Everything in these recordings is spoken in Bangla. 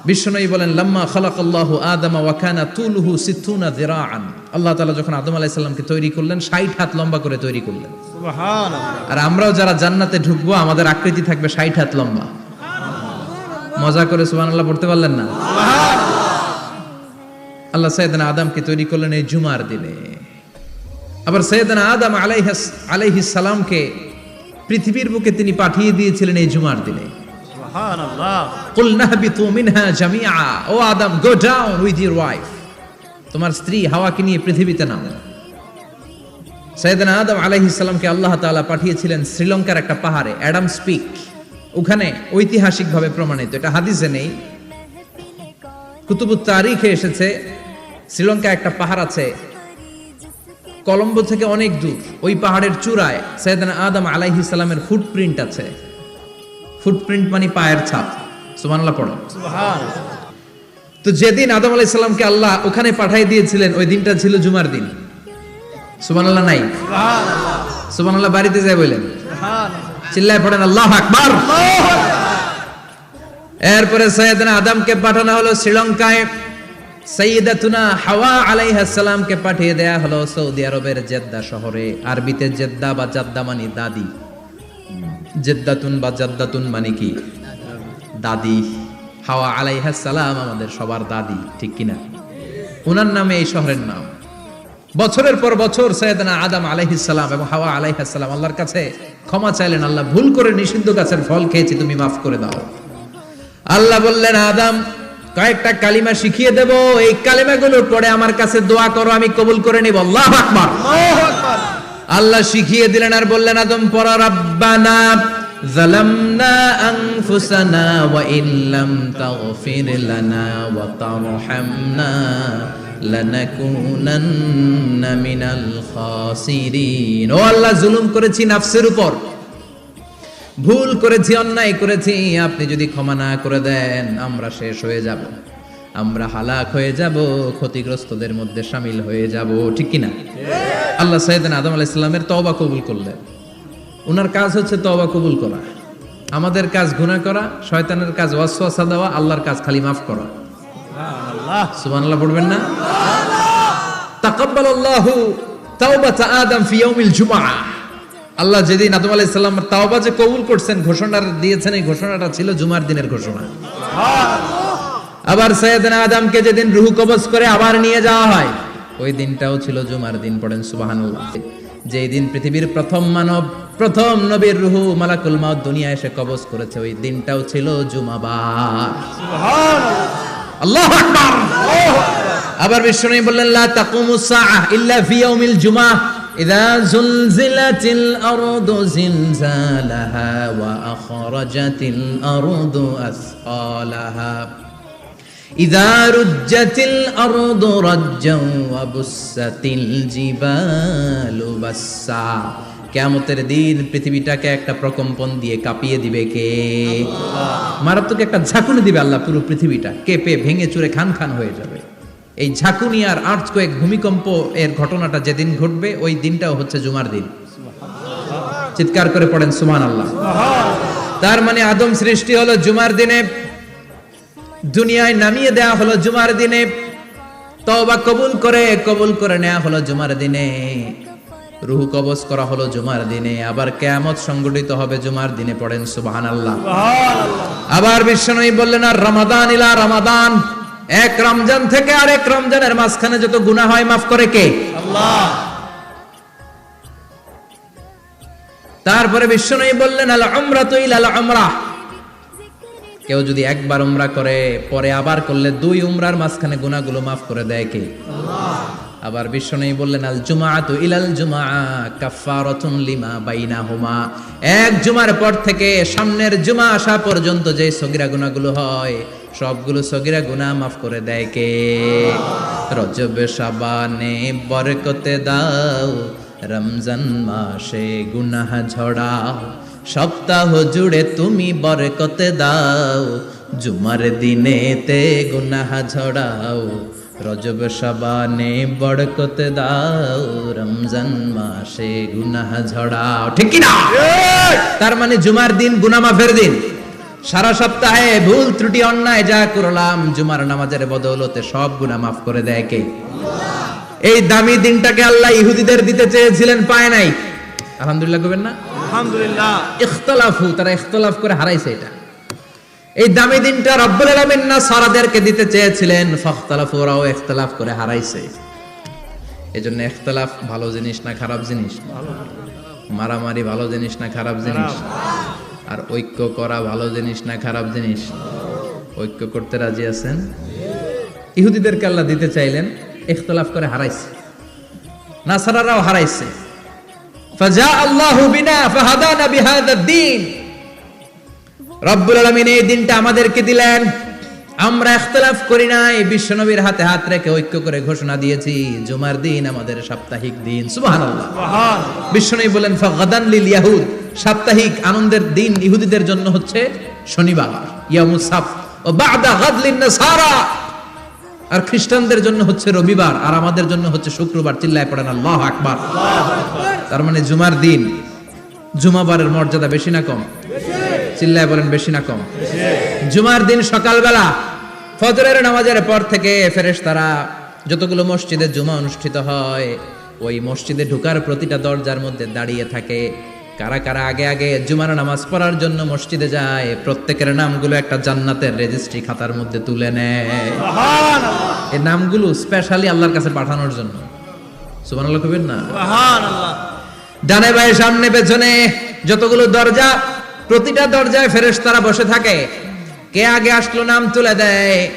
বিশ্বনবী বলেন লাম্মা খালাকাল্লাহু আদামা ওয়া কানা তুলুহু 60 যিরাআন, আল্লাহ তাআলা যখন আদম আলাইহিস সালামকে তৈরি করলেন 60 হাত লম্বা করে তৈরি করলেন। সুবহানাল্লাহ। আর আমরাও যারা জান্নাতে ঢুকবো আমাদের আকৃতি থাকবে 60 হাত লম্বা। মজা করে সুবহানাল্লাহ পড়তে পারলেন না? আল্লাহ সাইয়েদনা আদমকে তৈরি করলেন এই জুমার দিনে। আবার সাইয়েদনা আদম আলাইহিস সালামকে পৃথিবীর বুকে তিনি পাঠিয়ে দিয়েছিলেন এই জুমার দিনে। সুবহানাল্লাহ। কুল নাহবিতু মিনহা জামিআ, ও Adam go down with your wife, তোমার স্ত্রী হাওয়াকে নিয়ে পৃথিবীতে নামো। সাইয়েদনা আদম আলাইহিস সালামকে আল্লাহ তাআলা পাঠিয়েছিলেন শ্রীলঙ্কার একটা পাহাড়ে, অ্যাডামস পিক। ওখানে ঐতিহাসিকভাবে প্রমাণিত, এটা হাদিসে নেই, কুতুবুত তারিখে এসেছে। শ্রীলঙ্কা একটা পাহাড় আছে কলম্বো থেকে অনেক দূর, ওই পাহাড়ের চূড়ায় সাইয়েদনা আদম আলাইহিস সালামের ফুটপ্রিন্ট আছে। ফুটপ্রিন্ট মানে পায়ের ছাপ। সুবহানাল্লাহ পড়ো। সুবহানাল্লাহ। তো যেদিন আদম আলাইহিস সালামকে আল্লাহ ওখানে পাঠিয়ে দিয়েছিলেন ওই দিনটা ছিল জুমার দিন। সুবহানাল্লাহ নাই? সুবহানাল্লাহ। সুবহানাল্লাহ বাড়িতে যায় বলেন, সুবহানাল্লাহ। চিল্লায় পড়েন আল্লাহু আকবার। এরপরে সাইয়েদনা আদমকে পাঠানো হলো শ্রীলঙ্কায়। সাইয়্যিদাতুনা হাওয়া আলাইহিস সালামকে পাঠিয়ে দেয়া হলো সৌদি আরবের জেদ্দা শহরে। আরবিতে জেদ্দা বা জাদ্দা মানে দাদি, জেদ্দাতুন বা জাদ্দাতুন মানে কি? দাদি। হাওয়া আলাইহিস সালাম আমাদের সবার দাদি, ঠিক কিনা? ওনার নামে এই শহরের নাম। বছরের পর বছর সাইয়েদনা আদম আলাইহিস সালাম এবং হাওয়া আলাইহিস সালাম আল্লাহর কাছে ক্ষমা চাইলেন, আল্লাহ ভুল করে নিষিদ্ধ গাছের ফল খেয়েছি, তুমি মাফ করে দাও। আল্লাহ বললেন আদম কয়েকটা কালিমা শিখিয়ে দেব, এই কালিমাগুলো পড়ে আমার কাছে দোয়া করো, আমি কবুল করে নিব। আল্লাহু আকবার। আল্লাহু আকবার। আল্লাহ শিখিয়ে দিলেন আর বললেন আদম পড়ো রাব্বানা যালামনা আনফুসানা ওয়া ইল্লাম তাগফির লানা ওয়া তারহামনা লানাকুনান্না মিনাল খাসিরিন। ও আল্লাহ, জুলুম করেছি নাফসের উপর, ভুল করেছি, অন্যায় করেছি, আপনি যদি ক্ষমা না করে দেন আমরা শেষ হয়ে যাব, আমরা হালাক হয়ে যাব, ক্ষতিগ্রস্তদের মধ্যে শামিল হয়ে যাব, ঠিক কিনা? আল্লাহ সাইয়েদনা আদম আলাইহিস সালামের তওবা কবুল করলেন। ওনার কাজ হচ্ছে তওবা কবুল করা, আমাদের কাজ গুনাহ করা, শয়তানের কাজ ওয়াসওয়াসা দেওয়া, আল্লাহর কাজ খালি মাফ করা। সুবহানাল্লাহ। সুবহানাল্লাহ পড়বেন না? তাকাব্বালাল্লাহু তাওবাতা আদম ফি ইয়াউমিল জুমআ। আল্লাহ যেদিন আদম আলাইহিস সালামের তাওবা যে কবুল করছেন, ঘোষণা দিয়েছেন, এই ঘোষণাটা ছিল জুমার দিনের ঘোষণা। আবার সাইয়েদনা আদমকে যেদিন রূহ কবজ করে আবার নিয়ে যাওয়া হয়, ওই দিনটাও ছিল জুমার দিন। পড়েন সুবহানাল্লাহ। যেই দিন পৃথিবীর প্রথম মানব, প্রথম নবীর রূহ মালাকুল মাউত দুনিয়ায় এসে কবজ করেছে, ওই দিনটাও ছিল জুমাবার। সুবহানাল্লাহ। আল্লাহু আকবার। আবার বিশ্বনবী বললেন লা তাকুমুস সাআহ ইল্লা ফি ইয়াউমিল জুমআহ ইযা যুলজিলাতিল আরদু জিলজালাহা ওয়া আখরাজাতিল আরদু আসকালাহা ইযা রুজ্জাতিল আরদু রাজ্জান ওয়া বুসাতিল জিবালু বাসসা। কিয়ামতের দিন পৃথিবীটাকে একটা প্রকম্পন দিয়ে কাঁপিয়ে দিবে কে? মারাত্মক একটা ঝাঁকুনি দিবে আল্লাহ, পুরো পৃথিবীটা কেঁপে ভেঙে চুরে খান খান হয়ে যাবে। এই ঝাঁকুনি আর আর্থকোয়েক, ভূমিকম্প এর ঘটনাটা যেদিন ঘটবে ওই দিনটাও হচ্ছে জুমার দিন। চিৎকার করে পড়েন সুবহানাল্লাহ। তার মানে আদম সৃষ্টি হলো জুমার দিনে, দুনিয়ায় নামিয়ে দেয়া হলো জুমার দিনে, তওবা কবুল করে নেওয়া হলো জুমার দিনে, রূহ কবজ করা হলো জুমার দিনে, আবার কিয়ামত সংগঠিত হবে জুমার দিনে। পড়েন সুবহানাল্লাহ। আবার বিশ্বনবী বললেন আর রমাদান ইলা রমাদান, এক রমজান থেকে আরেক রমজানের মাঝখানে যত গুনাহ হয় মাফ করে কে? আল্লাহ। তারপরে বিশ্বনবী বললেন আল উমরাতু ইলাল উমরাহ, কেউ যদি একবার উমরা করে পরে আবার করলে দুই উমরার মাঝখানে গুনাহগুলো মাফ করে দেয় কে? আল্লাহ। আবার বিশ্বনবী বললেন আল জুমআতু ইলাল জুমআ কাফফারাতুন লিমা বাইনাহুমা, এক জুমার পর থেকে সামনের জুমা আসা পর্যন্ত যে সগীরা গুনাহগুলো হয় সবগুলো সগীরা গুনাহ মাফ করে দেয় কে? রজব শাবানে বরকতে দাও, রমজান মাসে গুনাহ ঝড়াও, সপ্তাহ জুড়ে তুমি বরকতে দাও, জুমার দিনেতে গুনাহ ঝড়াও, রজব শাবানে বরকতে দাও, রমজান মাসে গুনাহ ঝড়াও। ঠিক কি না? তার মানে জুমার দিন গুনাহ মাফের দিন, সারা সপ্তাহে ভুল ত্রুটি অন্যায় যা করলাম জুমার নামাজের বদৌলতে সব গুনাহ মাফ করে দেয় কে? এই দামি দিনটাকে আল্লাহ ইহুদিদের দিতে চেয়েছিলেন, পায় নাই। আলহামদুলিল্লাহ কইবেন না? আলহামদুলিল্লাহ। ইখতিলাফু, তারা ইখতিলাফ করে হারাইছে এটা। এই দামি দিনটা রব্বুল আলামিন নাসারাদেরকে দিতে চেয়েছিলেন, ফাখতালাফু, ওরাও ইখতিলাফ করে হারাইছে। এজন্য ইখতিলাফ ভালো জিনিস না খারাপ জিনিস? মারামারি ভালো জিনিস না খারাপ জিনিস? আর ঐক্য করা ভালো জিনিস না খারাপ জিনিস? ঐক্য করতে রাজি আছেন? ইহুদিদেরকে আল্লাহ দিতে চাইলেন, ইখতিলাফ করে হারাইছে। নাসারারাও হারাইছে। ফাজা আল্লাহু বিনা ফাহাদানা বিহাদা দ্বীন। রব্বুল আলামিন এই দিনটা আমাদেরকে দিলেন, আমরা ইখতিলাফ করি নাই, বিশ্বনবীর হাতে হাত রেখে ঐক্য করে ঘোষণা দিয়েছি জুমার দিন আমাদের সাপ্তাহিক দিন। সুবহানাল্লাহ। বিশ্বনবী বলেন ফাগাদান লিল ইয়াহুদ, সাপ্তাহিক আনন্দের দিন ইহুদিদের জন্য হচ্ছে শনিবার, ইয়ামুস সাbt, ও বা'দা গাদ লিন নাসারা, আর খ্রিস্টানদের জন্য হচ্ছে রবিবার, আর আমাদের জন্য হচ্ছে শুক্রবার। চিল্লায় পড়েন আল্লাহু আকবার। তার মানে জুমার দিন, জুমাবারের মর্যাদা বেশি না কম? চিল্লায় বলেন বেশি না কম? জুমার দিন সকালবেলা ফজরের নামাজের পর থেকে ফেরেশতারা যতগুলো মসজিদে জুমা অনুষ্ঠিত হয় ওই মসজিদে ঢোকার প্রতিটা দরজার মধ্যে দাঁড়িয়ে থাকে। কারা কারা আগে আগে জুমার নামাজ পড়ার জন্য মসজিদে যায়, প্রত্যেকের নামগুলো একটা জান্নাতের রেজিস্ট্রি খাতার মধ্যে তুলে নেয়। এই নামগুলো স্পেশালি আল্লাহর কাছে পাঠানোর জন্য। সুবহানাল্লাহ কইবেন না? সুবহানাল্লাহ। ডানে বায়ে সামনে পেছনে যতগুলো দরজা, প্রতিটা দরজায় ফেরেশতারা বসে থাকে। কে আগে আসলো নাম তুলে দেয়।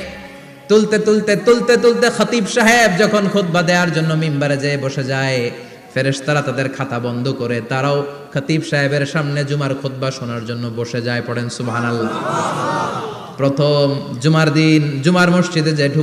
তুলতে তুলতে তুলতে তুলতে খতিব সাহেব যখন খুতবা দেওয়ার জন্য মিম্বারে যেয়ে বসে যায়, ফেরেশতারা তাদের খাতা বন্ধ করে তারাও খতিব সাহেবের সামনে জুমার খুতবা শোনার জন্য বসে যায়। পড়েন সুবহানাল্লাহ। প্রথম জুমার দিন জুমার মসজিদে যে